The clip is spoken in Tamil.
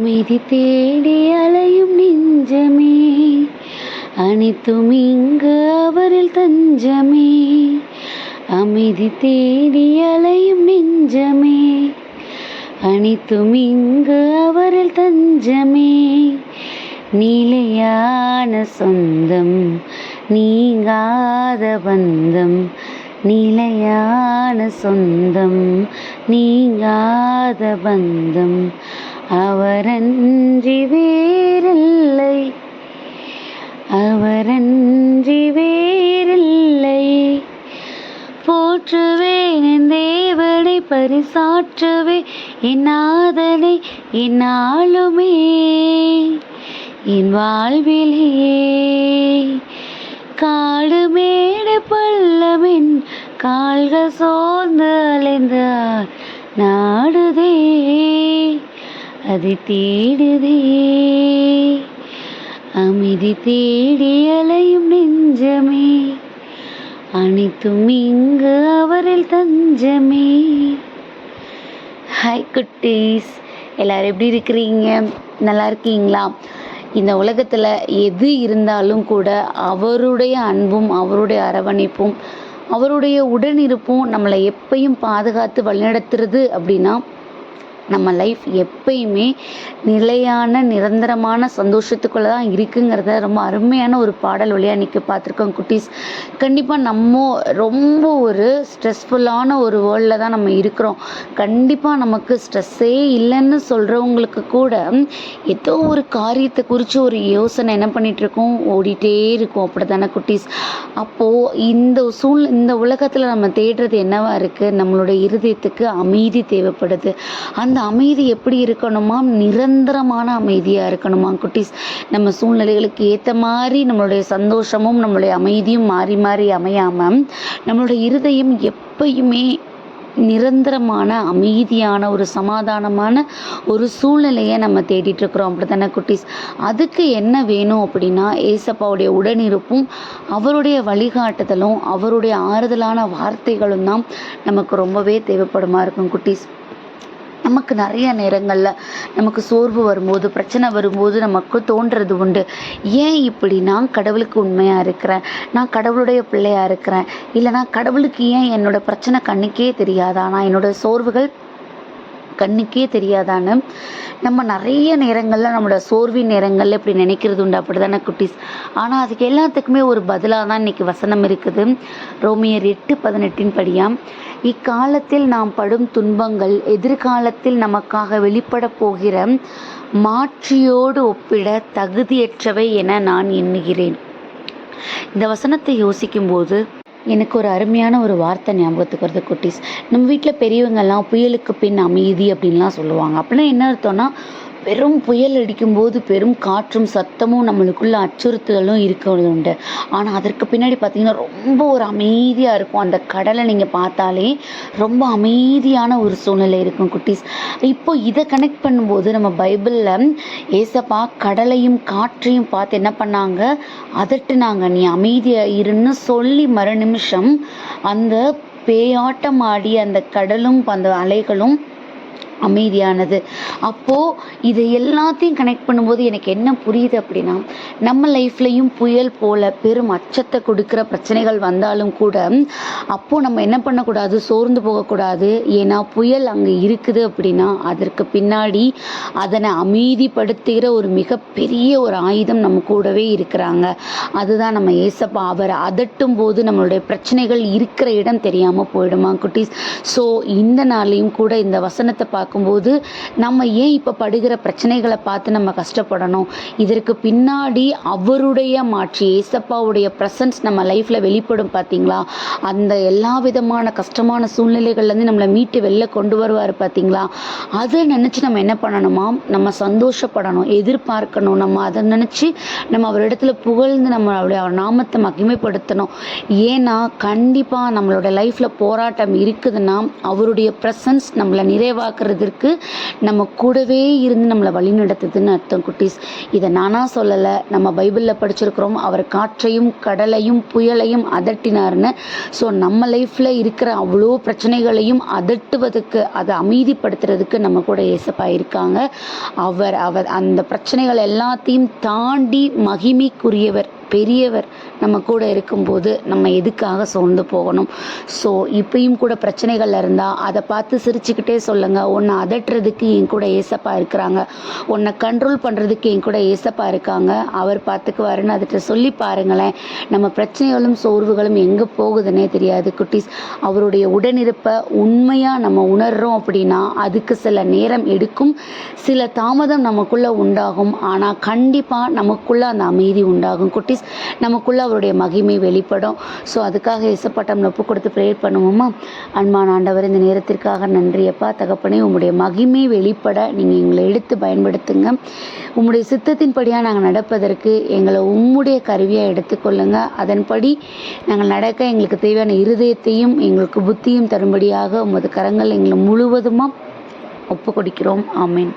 அமைதி தேடி அலையும் நெஞ்சமே, அனைத்தும் இங்கு அவரில் தஞ்சமே. அமைதி தேடி அலையும் நெஞ்சமே, அனைத்தும் இங்கு அவரில் தஞ்சமே. நிலையான சொந்தம், நீங்காத பந்தம். நிலையான சொந்தம், நீங்காத பந்தம். அவரன்றி வேறில்லை, அவரன்றி வேறில்லை. போற்றுவேன் என் தேவனை, பரிசாற்றுவே என் நாதனை என்னாலுமே. என் வாழ்விலே காடு மேடு பள்ளமென் கால்கள் சோர்ந்து அலைந்தார் நாடுதே, அதை தேடுதே. அமைதி தேடி அலையும் நெஞ்சமே, அனைத்தும் இங்கு அவரில் தஞ்சமே. ஹாய் குட்டீஸ், எல்லோரும் எப்படி இருக்கிறீங்க? நல்லா இருக்கீங்களா? இந்த உலகத்தில் எது இருந்தாலும் கூட அவருடைய அன்பும் அவருடைய அரவணைப்பும் அவருடைய உடனிருப்பும் நம்மளை எப்பயும் பாதுகாத்து வழிநடத்துறது அப்படின்னா நம்ம லைஃப் எப்பயுமே நிலையான நிரந்தரமான சந்தோஷத்துக்குள்ளே தான் இருக்குங்கிறத ரொம்ப அருமையான ஒரு பாடல் வழியாக இன்றைக்கி பார்த்துருக்கோம் குட்டீஸ். கண்டிப்பாக நம்ம ரொம்ப ஒரு ஸ்ட்ரெஸ்ஃபுல்லான ஒரு வேர்ல்டில் தான் நம்ம இருக்கிறோம். கண்டிப்பாக நமக்கு ஸ்ட்ரெஸ்ஸே இல்லைன்னு சொல்கிறவங்களுக்கு கூட ஏதோ ஒரு காரியத்தை குறித்து ஒரு யோசனை என்ன பண்ணிகிட்ருக்கோம், ஓடிட்டே இருக்கும். அப்படி தானே குட்டீஸ்? அப்போது இந்த உலகத்தில் நம்ம தேடுறது என்னவா இருக்குது? நம்மளுடைய இருதயத்துக்கு அமைதி தேவைப்படுது. அந்த அமைதி எப்படி இருக்கணுமா? நிரந்தரமான அமைதியாக இருக்கணுமா குட்டீஸ்? நம்ம சூழ்நிலைகளுக்கு ஏற்ற மாதிரி நம்மளுடைய சந்தோஷமும் நம்மளுடைய அமைதியும் மாறி மாறி அமையாமல் நம்மளுடைய இருதயம் எப்பயுமே நிரந்தரமான அமைதியான ஒரு சமாதானமான ஒரு சூழ்நிலையை நம்ம தேடிட்டு இருக்கிறோம். அப்படி தானே குட்டீஸ்? அதுக்கு என்ன வேணும் அப்படின்னா ஏசப்பாவுடைய உடனிருப்பும் அவருடைய வழிகாட்டுதலும் அவருடைய ஆறுதலான வார்த்தைகளும் தான் நமக்கு ரொம்பவே தேவைப்படுமா இருக்கும் குட்டீஸ். நமக்கு நிறைய நேரங்களில் நமக்கு சோர்வு வரும்போது, பிரச்சனை வரும்போது நமக்கு தோன்றது உண்டு, ஏன் இப்படி நான் கடவுளுக்கு உண்மையாக இருக்கிறேன், நான் கடவுளுடைய பிள்ளையாக இருக்கிறேன், இல்லைனா கடவுளுக்கு ஏன் என்னோடய பிரச்சனை கண்ணுக்கே தெரியாதா, நான் என்னோடய சோர்வுகள் கண்ணுக்கே தெரியாதான்னு நம்ம நிறைய நேரங்களில் நம்மளோட சோர்வின் நேரங்களில் இப்படி நினைக்கிறது உண்டு. அப்படி தானே குட்டீஸ்? ஆனால் அதுக்கு எல்லாத்துக்குமே ஒரு பதிலாக தான் இன்றைக்கி வசனம் இருக்குது. ரோமியர் 8:18 படியாம், இக்காலத்தில் நாம் படும் துன்பங்கள் எதிர்காலத்தில் நமக்காக வெளிப்பட போகிற மாட்சியோடு ஒப்பிட தகுதியற்றவை என நான் எண்ணுகிறேன். இந்த வசனத்தை யோசிக்கும்போது எனக்கு ஒரு அருமையான ஒரு வார்த்தை ஞாபகத்துக்கு வருது குட்டீஸ். நம்ம வீட்டில் பெரியவங்கள்லாம் புயலுக்கு பின் அமைதி அப்படின்லாம் சொல்லுவாங்க. அப்படின்னா என்ன அர்த்தம்னா, பெரும் புயல் அடிக்கும்போது பெரும் காற்றும் சத்தமும் நம்மளுக்குள்ள அச்சுறுத்தலும் இருக்கிறது உண்டு. ஆனால் அதற்கு பின்னாடி பார்த்திங்கன்னா ரொம்ப ஒரு அமைதியாக இருக்கும். அந்த கடலை நீங்கள் பார்த்தாலே ரொம்ப அமைதியான ஒரு சூழ்நிலை இருக்கும் குட்டீஸ். இப்போ இதை கனெக்ட் பண்ணும்போது நம்ம பைபிளில் ஏசப்பா கடலையும் காற்றையும் பார்த்து என்ன பண்ணாங்க, அதட்டுனாங்க, நீ அமைதியாக இருன்னு சொல்லி மறு நிமிஷம் அந்த பேயாட்டம் ஆடி அந்த கடலும் அந்த அலைகளும் அமைதியானது. அப்போது இதை எல்லாத்தையும் கனெக்ட் பண்ணும்போது எனக்கு என்ன புரியுது அப்படின்னா, நம்ம லைஃப்லையும் புயல் போல் பெரும் அச்சத்தை கொடுக்குற பிரச்சனைகள் வந்தாலும் கூட அப்போது நம்ம என்ன பண்ணக்கூடாது, சோர்ந்து போகக்கூடாது. ஏன்னா புயல் அங்கே இருக்குது அப்படின்னா அதற்கு பின்னாடி அதனை அமைதிப்படுத்துகிற ஒரு மிகப்பெரிய ஒரு ஆயுதம் நம்ம கூடவே இருக்கிறாங்க. அதுதான் நம்ம ஏசப்பா. அவர் அதட்டும் போது நம்மளுடைய பிரச்சனைகள் இருக்கிற இடம் தெரியாமல் போயிடுமா குட்டீஸ்? ஸோ இந்த நாளையும் கூட இந்த வசனத்தை பார்க்கும்போது நம்ம ஏன் இப்போ படுகிற பிரச்சனைகளை பார்த்து நம்ம கஷ்டப்படணும்? இதற்கு பின்னாடி அவருடைய மாட்சி ஏசப்பாவுடைய ப்ரெசன்ஸ் நம்ம லைஃப்பில் வெளிப்படும். பார்த்தீங்களா? அந்த எல்லா விதமான கஷ்டமான சூழ்நிலைகள்லேருந்து நம்மளை மீட்டு வெளில கொண்டு வருவார். பார்த்தீங்களா? அதை நினச்சி நம்ம என்ன பண்ணணுமா, நம்ம சந்தோஷப்படணும், எதிர்பார்க்கணும். நம்ம அதை நினச்சி நம்ம அவரிடத்துல புகழ்ந்து நம்மளுடைய நாமத்தை மகிமைப்படுத்தணும். ஏன்னா கண்டிப்பாக நம்மளோட லைஃப்பில் போராட்டம் இருக்குதுன்னா அவருடைய ப்ரெசன்ஸ் நம்மளை நிறைவாக்குறது அதற்கு நம்ம கூடவே இருந்து நம்மளை வழி நடத்துதுன்னு அர்த்தம் குட்டீஸ். இதை நானாக சொல்லலை, நம்ம பைபிளில் படிச்சிருக்கிறோம். அவர் காற்றையும் கடலையும் புயலையும் அதட்டினார்னு. ஸோ நம்ம லைஃப்பில் இருக்கிற அவ்வளோ பிரச்சனைகளையும் அதட்டுவதற்கு, அதை அமைதிப்படுத்துறதுக்கு நம்ம கூட ஏசப்பா இருக்காங்க. அவர் அந்த பிரச்சனைகள் எல்லாத்தையும் தாண்டி மகிமைக்குரியவர், பெரியவர் நம்ம கூட இருக்கும்போது நம்ம எதுக்காக சோர்ந்து போகணும்? ஸோ இப்பயும் கூட பிரச்சனைகள் இருந்தால் அதை பார்த்து சிரிச்சுக்கிட்டே சொல்லுங்கள், உன்னை அதட்டுறதுக்கு என் கூட ஏசப்பா இருக்கிறாங்க, உன்னை கண்ட்ரோல் பண்ணுறதுக்கு என் கூட ஏசப்பா இருக்காங்க, அவர் பார்த்துக்குவாருன்னு அதுகிட்ட சொல்லி பாருங்களேன். நம்ம பிரச்சனைகளும் சோர்வுகளும் எங்கே போகுதுன்னே தெரியாது குட்டீஸ். அவருடைய உடனிருப்பை உண்மையாக நம்ம உணர்கிறோம் அப்படின்னா அதுக்கு சில நேரம் எடுக்கும், சில தாமதம் நமக்குள்ளே உண்டாகும். ஆனால் கண்டிப்பாக நமக்குள்ளே அந்த அமைதி உண்டாகும் குட்டீஸ். நமக்குள்ள அவருடைய மகிமை வெளிப்படும். ஸோ அதுக்காக இசப்பட்டம் ஒப்பு கொடுத்து ப்ரேயர் பண்ணுவோமா? அன்பான ஆண்டவர், இந்த நேரத்திற்காக நன்றியப்பா தகப்பனே. உம்முடைய மகிமை வெளிப்பட நீங்கள் எங்களை எடுத்து பயன்படுத்துங்க. உம்முடைய சித்தத்தின்படியாக நாங்கள் நடப்பதற்கு எங்களை உம்முடைய கருவியாக எடுத்துக்கொள்ளுங்க. அதன்படி நாங்கள் நடக்க எங்களுக்கு தேவையான இருதயத்தையும் எங்களுக்கு புத்தியும் தரும்படியாக உமது கரங்கள் எங்களை முழுவதுமாக ஒப்பு கொடுக்கிறோம். ஆமீன்.